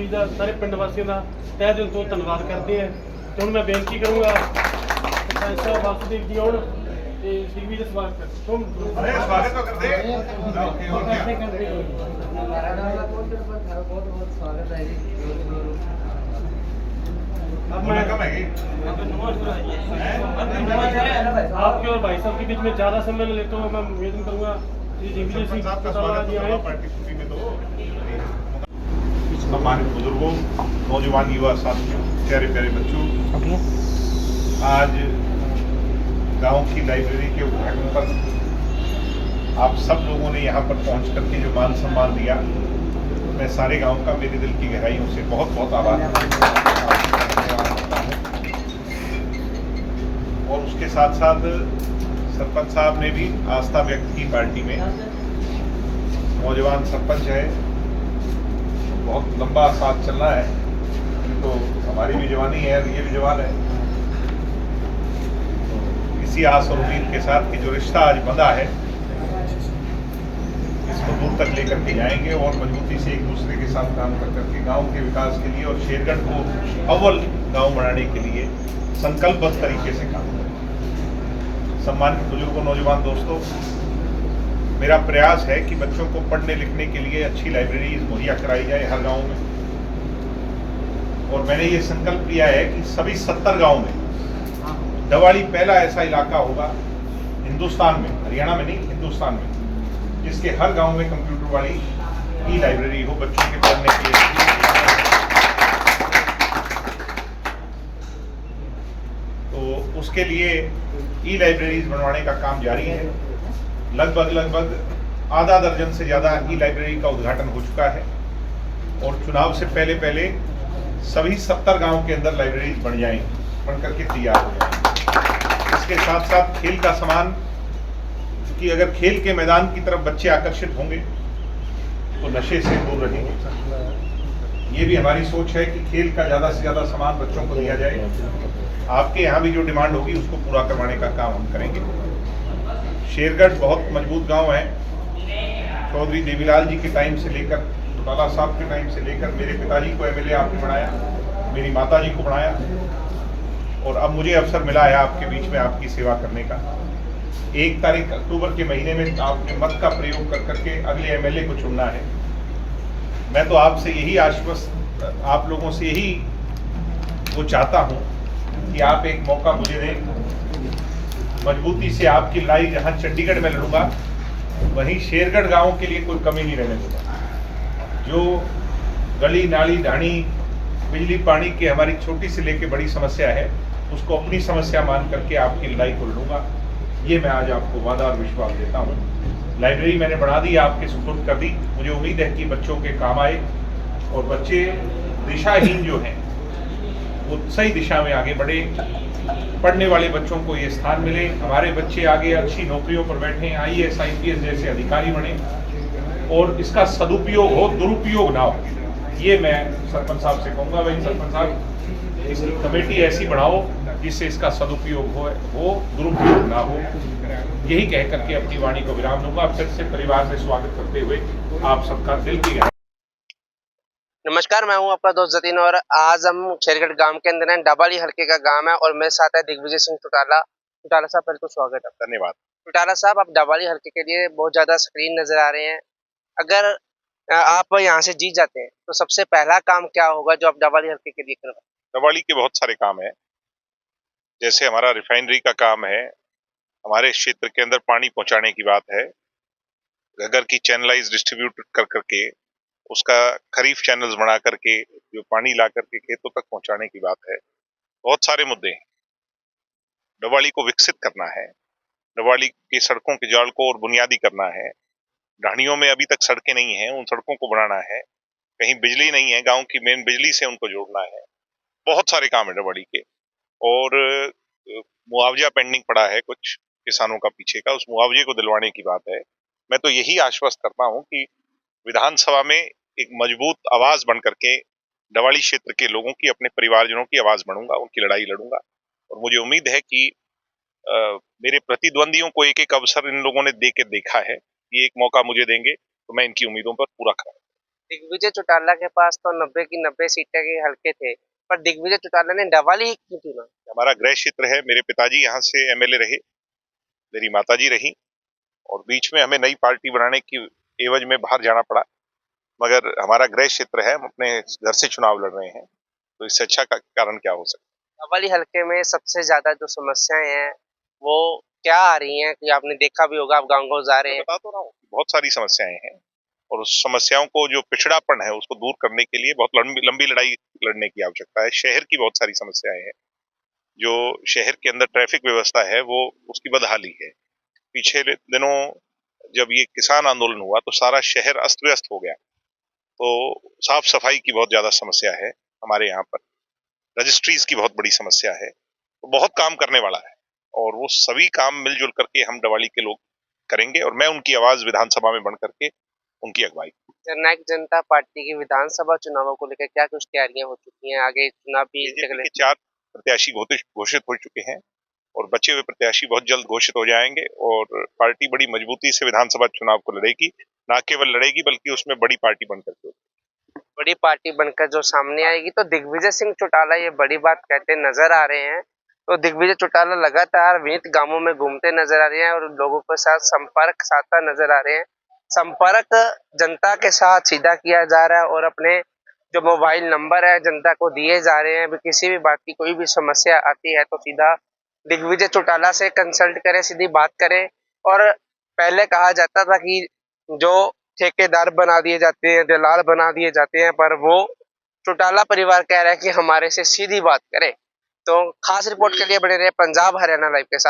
ਜੀ ਦਾ, ਸਾਰੇ ਪਿੰਡ ਵਾਸੀਆਂ ਦਾ ਤਹਿ ਦਿਲ ਤੋਂ ਧੰਨਵਾਦ ਕਰਦੇ ਹਾਂ। ਤੇ ਹੁਣ ਮੈਂ ਬੇਨਤੀ ਕਰੂੰਗਾ ਸਰਪੰਚ ਸਾਹਿਬ ਵਾਸੁਦੇਵ ਜੀ ਆਉਣ ਤੇ ਸੀਵੀ ਦੇ ਸਵਾਗਤ ਕਰ। अरे स्वागत तो करते हैं। और क्या? अब मैं कम है आपके और भाई साहब के बीच में ज़्यादा समय न लेता हूँ। मैं निवेदन करूँगा दिग्विजय सिंह साहब का चौटाला स्वागत जी तो आए। हुआ पार्टी छुट्टी में तो सम्मानित बुजुर्गों, नौजवान युवा साथियों, प्यारे प्यारे बच्चों, आज गांव की लाइब्रेरी के उद्घाटन पर आप सब लोगों ने यहाँ पर पहुँच करके जो मान सम्मान दिया, मैं सारे गांव का मेरे दिल की गहराइयों से बहुत बहुत आभार करता हूँ। और उसके साथ साथ सरपंच साहब ने भी आस्था व्यक्त की पार्टी में। नौजवान सरपंच है, बहुत लंबा साथ चलना है, तो हमारी भी जवानी है, ये भी जवान है। तो इसी आस और उम्मीद के साथ कि जो रिश्ता आज बंधा है, इसको दूर तक लेकर के जाएंगे और मजबूती से एक दूसरे के साथ काम कर करके गांव के विकास के लिए और शेरगढ़ को अव्वल गांव बनाने के लिए संकल्पबद्ध तरीके से काम करें। सम्मानित बुजुर्गों, नौजवान दोस्तों, मेरा प्रयास है कि बच्चों को पढ़ने लिखने के लिए अच्छी लाइब्रेरीज मुहैया कराई जाए हर गांव में। और मैंने ये संकल्प लिया है कि सभी 70 गांव में दवाड़ी पहला ऐसा इलाका होगा हिंदुस्तान में, हरियाणा में नहीं, हिंदुस्तान में, जिसके हर गांव में कंप्यूटर वाली ई लाइब्रेरी हो बच्चों के पढ़ने के लिए। तो उसके लिए ई लाइब्रेरीज बनवाने का काम जारी है। लगभग आधा दर्जन से ज़्यादा ई लाइब्रेरी का उद्घाटन हो चुका है और चुनाव से पहले पहले सभी 70 गांव के अंदर लाइब्रेरीज बन जाएंगी, बन करके तैयार हो जाएंगी। इसके साथ साथ खेल का सामान, कि अगर खेल के मैदान की तरफ बच्चे आकर्षित होंगे तो नशे से दूर रहेंगे। ये भी हमारी सोच है कि खेल का ज़्यादा से ज़्यादा सामान बच्चों को दिया जाए। आपके यहाँ भी जो डिमांड होगी उसको पूरा करवाने का काम हम करेंगे। शेरगढ़ बहुत मजबूत गांव है। चौधरी देवीलाल जी के टाइम से लेकर, चौटाला साहब के टाइम से लेकर, मेरे पिताजी को एमएलए आपने बनाया, मेरी माताजी को बनाया, और अब मुझे अवसर मिला है आपके बीच में आपकी सेवा करने का। 1 तारीख अक्टूबर के महीने में आपके मत का प्रयोग कर करके अगले एमएलए को चुनना है। मैं तो आपसे यही आश्वस्त, आप लोगों से यही वो चाहता हूँ कि आप एक मौका मुझे दें। मजबूती से आपकी लड़ाई जहाँ चंडीगढ़ में लड़ूंगा, वहीं शेरगढ़ गांव के लिए कोई कमी नहीं रहने दूंगा। जो गली नाली ढाणी बिजली पानी की हमारी छोटी से लेकर बड़ी समस्या है, उसको अपनी समस्या मान करके आपकी लड़ाई को लड़ूंगा। ये मैं आज आपको वादा और विश्वास देता हूँ। लाइब्रेरी मैंने बढ़ा दी, आपके सुपुर्द कर दी। मुझे उम्मीद है कि बच्चों के काम आए और बच्चे दिशाहीन जो हैं वो सही दिशा में आगे बढ़े, पढ़ने वाले बच्चों को ये स्थान मिले, हमारे बच्चे आगे अच्छी नौकरियों पर बैठें, IAS IPS जैसे अधिकारी बने और इसका सदुपयोग हो, दुरुपयोग ना हो। ये मैं सरपंच साहब से कहूँगा, भाई सरपंच साहब इसकी कमेटी ऐसी बढ़ाओ जिससे इसका सदुपयोग हो, दुरुपयोग ना हो। यही कह करके अपनी वाणी को विराम दूंगा। फिर से परिवार से स्वागत करते हुए आप सबका दिल की गहराई। नमस्कार, मैं हूं आपका दोस्त जतीन और आज हम शेरगढ़ गांव के अंदर हैं। डबाली हल्के का गांव है और मेरे साथ है दिग्विजय सिंह चौटाला। चौटाला साहब, पहले तो स्वागत है। धन्यवाद। चौटाला साहब, आप डबाली हल्के के लिए बहुत ज्यादा स्क्रीन नजर आ रहे हैं। अगर आप यहाँ से जीत जाते हैं तो सबसे पहला काम क्या होगा जो आप डबाली हल्के के लिए करवाएं? दवाड़ी के बहुत सारे काम है, जैसे हमारा रिफाइनरी का काम है, हमारे क्षेत्र के अंदर पानी पहुंचाने की बात है, घगर की चैनलाइज डिस्ट्रीब्यूट कर करके उसका खरीफ चैनल्स बना करके जो पानी ला करके खेतों तक पहुंचाने की बात है। बहुत सारे मुद्दे हैं। डवाड़ी को विकसित करना है, डवाड़ी के सड़कों के जाल को और बुनियादी करना है। ढाणियों में अभी तक सड़कें नहीं हैं, उन सड़कों को बनाना है। कहीं बिजली नहीं है, गांव की मेन बिजली से उनको जोड़ना है। बहुत सारे काम है डवाड़ी के। और मुआवजा पेंडिंग पड़ा है कुछ किसानों का पीछे का, उस मुआवजे को दिलवाने की बात है। मैं तो यही आश्वस्त करता हूं कि विधानसभा में एक मजबूत आवाज बन करके डवाड़ी क्षेत्र के लोगों की, अपने परिवारजनों की आवाज बनूंगा, उनकी लड़ाई लड़ूंगा। और मुझे उम्मीद है कि मेरे प्रतिद्वंदियों को एक एक अवसर इन लोगों ने दे के देखा है कि एक मौका मुझे देंगे तो मैं इनकी उम्मीदों पर पूरा करूंगा। दिग्विजय चौटाला के पास तो 90 की 90 सीटें के हल्के थे, पर दिग्विजय चौटाला ने डबल ही क्यों चुना? हमारा गृह क्षेत्र है, मेरे पिताजी यहाँ से एमएलए रहे, मेरी माताजी रही, और बीच में हमें नई पार्टी बनाने की एवज में बाहर जाना पड़ा, मगर हमारा गृह क्षेत्र है, हम अपने घर से चुनाव लड़ रहे हैं, तो इससे अच्छा कारण क्या हो सकता है। डबल हल्के में सबसे ज्यादा जो समस्याएं हैं वो क्या आ रही हैं कि आपने देखा भी होगा, आप गाँव-गाँव जा रहे हैं। बता तो रहा हूँ, बहुत सारी समस्याएं हैं, और उस समस्याओं को जो पिछड़ापन है उसको दूर करने के लिए बहुत लंबी लड़ाई लड़ने की आवश्यकता है। शहर की बहुत सारी समस्याएं हैं, जो शहर के अंदर ट्रैफिक व्यवस्था है वो उसकी बदहाली है। पीछे दिनों जब ये किसान आंदोलन हुआ तो सारा शहर अस्त व्यस्त हो गया, तो साफ सफाई की बहुत ज्यादा समस्या है हमारे यहाँ पर, रजिस्ट्रीज की बहुत बड़ी समस्या है, तो बहुत काम करने वाला है, और वो सभी काम मिलजुल करके हम डवाली के लोग करेंगे, और मैं उनकी आवाज विधानसभा में बन करके उनकी अगुवाई। जननायक जनता पार्टी की विधानसभा चुनावों को लेकर क्या कुछ तैयारियां हो चुकी हैं? आगे चुनाव भी बीजेपी के 4 प्रत्याशी घोषित हो चुके हैं, और बचे हुए प्रत्याशी बहुत जल्द घोषित हो जाएंगे, और पार्टी बड़ी मजबूती से विधानसभा चुनाव को लड़ेगी, ना केवल लड़ेगी बल्कि उसमें बड़ी पार्टी बनकर के बड़ी पार्टी बनकर जो सामने आएगी। तो दिग्विजय सिंह चौटाला ये बड़ी बात कहते नजर आ रहे हैं। तो दिग्विजय चौटाला लगातार विभिन्न गांवों में घूमते नजर आ रहे हैं और लोगों के साथ संपर्क साधता नजर आ रहे हैं। संपर्क जनता के साथ सीधा किया जा रहा है और अपने जो मोबाइल नंबर है जनता को दिए जा रहे हैं। किसी भी बात की कोई भी समस्या आती है तो सीधा दिग्विजय चौटाला से कंसल्ट करें, सीधी बात करें। और पहले कहा जाता था कि जो ठेकेदार बना दिए जाते हैं, दलाल बना दिए जाते हैं, पर वो चौटाला परिवार कह रहा है कि हमारे से सीधी बात करें। तो खास रिपोर्ट के लिए बने रहे पंजाब हरियाणा लाइव के साथ।